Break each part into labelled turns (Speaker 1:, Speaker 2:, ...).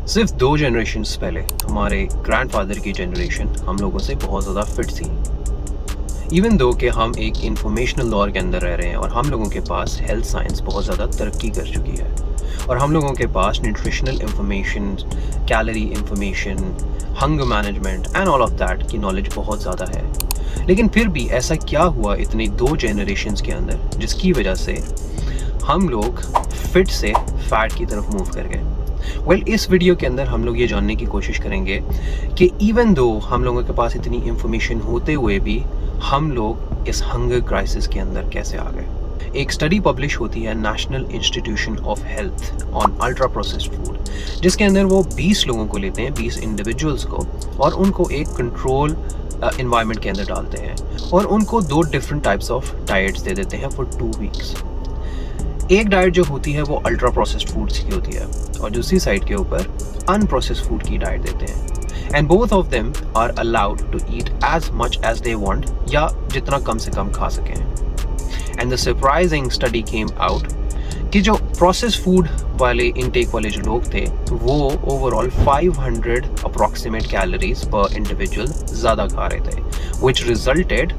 Speaker 1: सिर्फ 2 जनरेशन्स पहले हमारे ग्रैंडफादर की जनरेशन हम लोगों से बहुत ज़्यादा फिट थी। इवन दो कि हम एक इंफॉर्मेशनल दौर के अंदर रह रहे हैं और हम लोगों के पास हेल्थ साइंस बहुत ज़्यादा तरक्की कर चुकी है और हम लोगों के पास nutritional information, calorie information, hunger management and all of that की नॉलेज बहुत ज़्यादा है। लेकिन फिर भी ऐसा क्या हुआ इतने 2 जनरेशन्स के अंदर जिसकी वजह से हम लोग फिट से फैट की तरफ मूव कर गए? इस वीडियो के अंदर हम लोग ये जानने की कोशिश करेंगे कि इवन दो हम लोगों के पास इतनी इंफॉर्मेशन होते हुए भी हम लोग इस हंगर क्राइसिस के अंदर कैसे आ गए। एक स्टडी पब्लिश होती है national institution of health on ultra processed food, जिसके अंदर वो 20 लोगों को लेते हैं, 20 इंडिविजुअल्स को, और उनको एक कंट्रोल इन्वायरमेंट के अंदर डालते हैं और उनको 2 डिफरेंट टाइप्स ऑफ डाइट्स दे देते हैं फॉर 2 वीक्स। एक डाइट जो होती है वो अल्ट्रा प्रोसेस्ड फूड्स की होती है और दूसरी साइड के ऊपर अनप्रोसेस्ड फूड की डाइट देते हैं। And both of them are allowed to eat as much as they want, या जितना कम से कम खा सकें। And the surprising study came out कि जो प्रोसेस्ड फूड वाले इनटेक वाले जो लोग थे वो ओवरऑल 500 अप्रॉक्सीमेट कैलोरीज पर इंडिविजुअल ज़्यादा खा रहे थे, विच resulted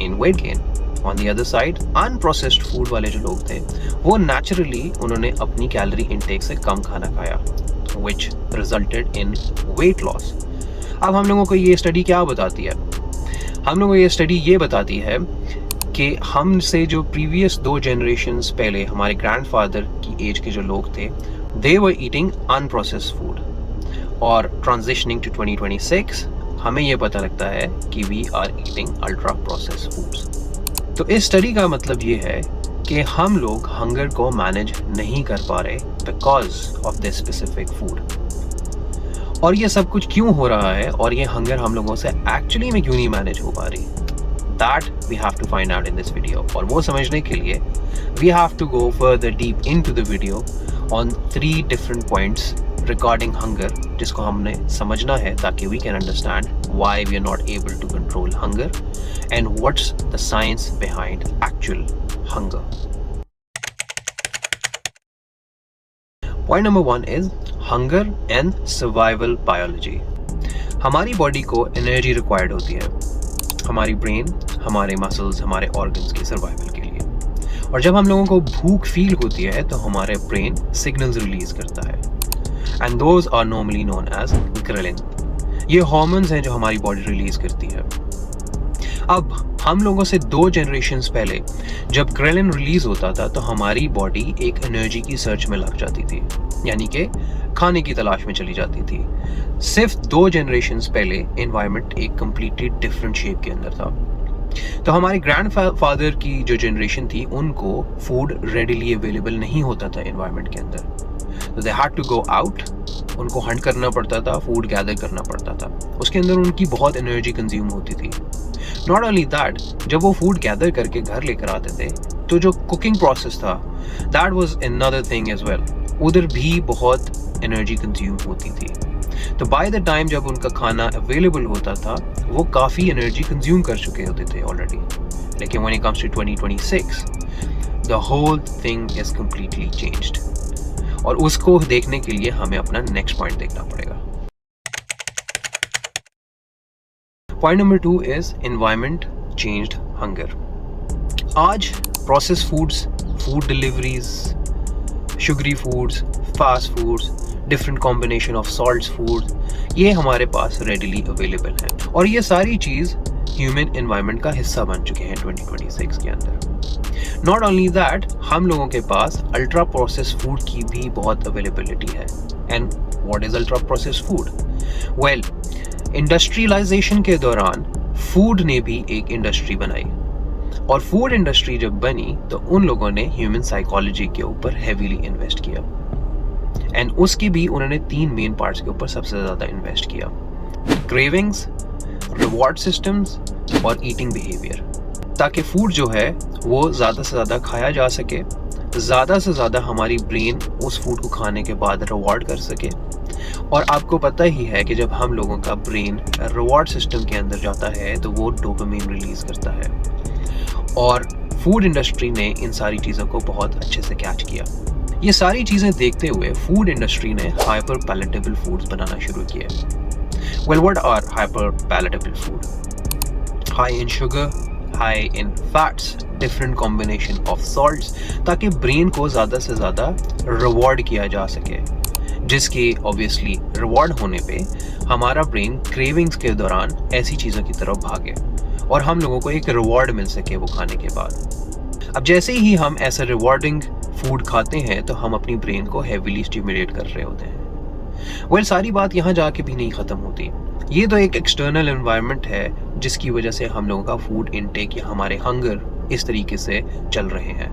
Speaker 1: in weight gain. On the other side unprocessed food वाले जो लोग थे वो नेचुरली उन्होंने अपनी कैलोरी इनटेक से कम खाना खाया, विच रिजल्टेड इन वेट लॉस। अब हम लोगों को ये स्टडी क्या बताती है? हम लोगों को ये स्टडी ये बताती है कि हमसे जो प्रीवियस 2 जनरेशन्स पहले हमारे ग्रैंडफादर की एज के जो लोग थे, they were eating unprocessed food, और ट्रांजिशनिंग टू 2026 हमें ये पता लगता है कि we are eating ultra processed foods. तो इस स्टडी का मतलब ये है कि हम लोग हंगर को मैनेज नहीं कर पा रहे because of this specific food. और ये सब कुछ क्यों हो रहा है और ये हंगर हम लोगों से एक्चुअली में क्यों नहीं मैनेज हो पा रही, that we have to find out in this video. और वो समझने के लिए we have to go further deep into the video on 3 different points regarding hunger, जिसको हमने समझना है ताकि we can understand why we are not able to control hunger and what's the science behind actual hunger. Point number 1 is hunger and survival biology. हमारी body को energy required होती है, हमारी ब्रेन, हमारे मसल्स, हमारे ऑर्गन्स की survival के लिए। और जब हम लोगों को भूख फील होती है तो हमारे ब्रेन सिग्नल्स रिलीज करता है, and those are normally known as ghrelin. ये हॉर्मोन्स हैं जो हमारी बॉडी रिलीज करती है। अब हम लोगों से 2 जनरेशन्स पहले जब ग्रेलिन रिलीज होता था तो हमारी बॉडी एक एनर्जी की सर्च में लग जाती थी, यानी कि खाने की तलाश में चली जाती थी। सिर्फ 2 जनरेशन्स पहले एनवायरनमेंट एक कम्प्लीटली डिफरेंट शेप के अंदर था। तो हमारे ग्रैंडफादर की जो जनरेशन थी उनको फूड रेडिली अवेलेबल नहीं होता था एनवायरनमेंट के अंदर, तो they had to go out, उनको हंट करना पड़ता था, फूड गैदर करना पड़ता था। उसके अंदर उनकी बहुत एनर्जी कंज्यूम होती थी। नॉट ओनली दैट, जब वो फूड गैदर करके घर लेकर आते थे तो जो कुकिंग प्रोसेस था that was another thing as well, उधर भी बहुत एनर्जी कंज्यूम होती थी। तो बाय द टाइम जब उनका खाना अवेलेबल होता था वो काफ़ी एनर्जी कंज्यूम कर चुके होते थे ऑलरेडी। लेकिन when it comes to 2026 the whole thing is completely changed, और उसको देखने के लिए हमें अपना नेक्स्ट पॉइंट देखना पड़ेगा। Point number 2 is environment changed hunger. आज process foods, food deliveries, sugary foods, fast foods, different combination of salts food, ये हमारे पास रेडिली अवेलेबल है और ये सारी चीज़ ह्यूमन एनवायरनमेंट का हिस्सा बन चुके हैं 2026 के अंदर। नॉट ओनली दैट, हम लोगों के पास अल्ट्रा प्रोसेस्ड फूड की भी बहुत अवेलेबिलिटी है। And what is ultra processed food? Well, industrialization के दौरान फूड ने भी एक इंडस्ट्री बनाई, और फूड इंडस्ट्री जब बनी तो उन लोगों ने ह्यूमन साइकोलॉजी के ऊपर हेवीली इन्वेस्ट किया, एंड उसकी भी उन्होंने 3 मेन पार्ट्स के ऊपर सबसे ज़्यादा इन्वेस्ट किया: क्रेविंग्स, रिवॉर्ड सिस्टम्स और ईटिंग बिहेवियर, ताकि फूड जो है वो ज़्यादा से ज़्यादा खाया जा सके, ज़्यादा से ज़्यादा हमारी ब्रेन उस फूड को खाने के बाद रिवॉर्ड कर सके। और आपको पता ही है कि जब हम लोगों का ब्रेन रिवॉर्ड सिस्टम के अंदर जाता है तो वो डोपामिन रिलीज करता है, और फूड इंडस्ट्री ने इन सारी चीज़ों को बहुत अच्छे से कैच किया। ये सारी चीज़ें देखते हुए फूड इंडस्ट्री ने हाइपर पैलेटेबल फूड्स बनाना शुरू किए। Well, what are hyper palatable food? High in sugar, high in fats, different combination of salts, ताकि ब्रेन को ज़्यादा से ज़्यादा रिवॉर्ड किया जा सके, जिसके ऑब्वियसली रिवॉर्ड होने पे हमारा ब्रेन क्रेविंग्स के दौरान ऐसी चीज़ों की तरफ भागे और हम लोगों को एक रिवॉर्ड मिल सके वो खाने के बाद। अब जैसे ही हम ऐसा रिवॉर्डिंग फूड खाते हैं तो हम अपनी ब्रेन को हैवीली स्टिमुलेट कर रहे होते हैं। वेल, सारी बात यहाँ जाके भी नहीं ख़त्म होती। ये तो एक एक्सटर्नल एनवायरनमेंट है जिसकी वजह से हम लोगों का फूड इनटेक या हमारे हंगर इस तरीके से चल रहे हैं।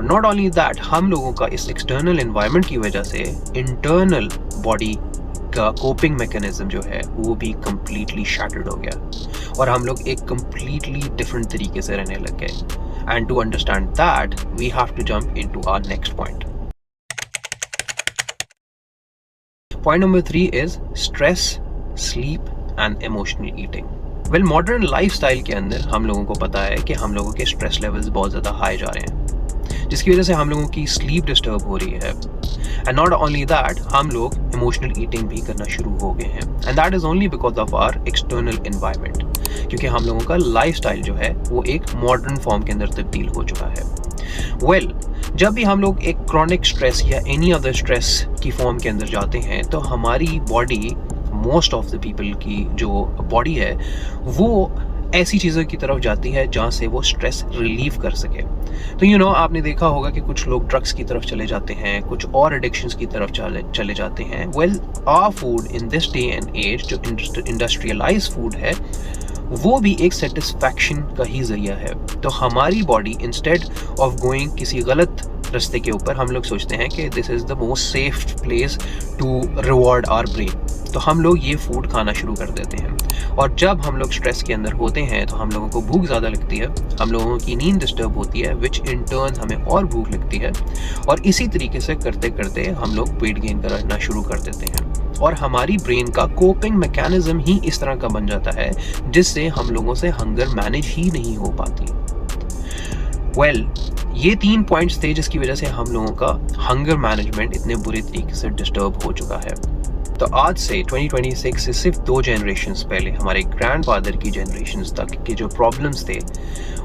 Speaker 1: नॉट ओनली दैट, हम लोगों का इस एक्सटर्नल एनवायरनमेंट की वजह से इंटरनल बॉडी का कोपिंग मैकेनिज्म जो है वो भी कम्प्लीटली शैटर्ड हो गया और हम लोग एक कम्प्लीटली डिफरेंट तरीके से रहने लग गए। And to understand that, we have to jump into our next point. Point number 3 is stress, sleep and emotional eating. Well, modern lifestyle के अंदर हम लोगों को पता है कि हम लोगों के stress levels बहुत ज़्यादा हाई जा रहे हैं, जिसकी वजह से हम लोगों की sleep disturb हो रही है। And not only that, हम लोग emotional eating भी करना शुरू हो गए हैं। And that is only because of our external environment. क्योंकि हम लोगों का लाइफस्टाइल जो है वो एक मॉडर्न फॉर्म के अंदर तब्दील हो चुका है। वेल, जब भी हम लोग एक क्रॉनिक स्ट्रेस या एनी अदर स्ट्रेस की फॉर्म के अंदर जाते हैं तो हमारी body, most of the people की जो बॉडी है वो ऐसी चीज़ों की तरफ जाती है जहाँ से वो स्ट्रेस रिलीव कर सके। तो आपने देखा होगा कि कुछ लोग ड्रग्स की तरफ चले जाते हैं, कुछ और एडिक्शंस की तरफ चले जाते हैं। Well, our food in this day and age जो इंडस्ट्रियलाइज फूड है वो भी एक सेटिस्फैक्शन का ही जरिया है। तो हमारी बॉडी इंस्टेड ऑफ गोइंग किसी गलत रास्ते के ऊपर, हम लोग सोचते हैं कि this is the most safe place to reward our brain, तो हम लोग ये फूड खाना शुरू कर देते हैं। और जब हम लोग स्ट्रेस के अंदर होते हैं तो हम लोगों को भूख ज़्यादा लगती है, हम लोगों की नींद डिस्टर्ब होती है, विच इन टर्न हमें और भूख लगती है, और इसी तरीके से करते करते हम लोग वेट गेन करना शुरू कर देते हैं और हमारी ब्रेन का कोपिंग मैकेनिज्म ही इस तरह का बन जाता है जिससे हम लोगों से हंगर मैनेज ही नहीं हो पाती। वेल, ये 3 पॉइंट्स थे जिसकी वजह से हम लोगों का हंगर मैनेजमेंट इतने बुरे तरीके से डिस्टर्ब हो चुका है। तो आज से 2026 से सिर्फ 2 जनरेशन्स पहले हमारे ग्रैंडफादर की जनरेशन्स तक के जो प्रॉब्लम्स थे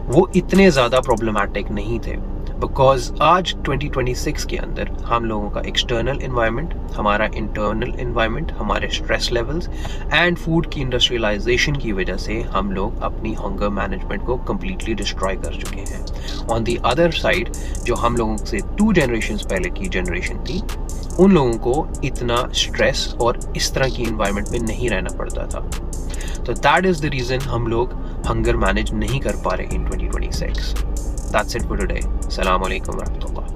Speaker 1: वो इतने ज़्यादा प्रॉब्लमैटिक नहीं थे, बिकॉज आज 2026 के अंदर हम लोगों का एक्सटर्नल एनवायरनमेंट, हमारा इंटरनल एनवायरनमेंट, हमारे स्ट्रेस लेवल्स एंड फूड की इंडस्ट्रियलाइजेशन की वजह से हम लोग अपनी हंगर मैनेजमेंट को कम्प्लीटली डिस्ट्रॉय कर चुके हैं। ऑन दी अदर साइड, जो हम लोगों से 2 जनरेशन्स पहले की जनरेशन थी, उन लोगों को इतना स्ट्रेस और इस तरह की इन्वायरमेंट में नहीं रहना पड़ता था। तो दैट इज़ द रीज़न हम लोग हंगर मैनेज नहीं कर पा रहे इन 2026। That's it for today. Assalamu alaikum warahmatullah.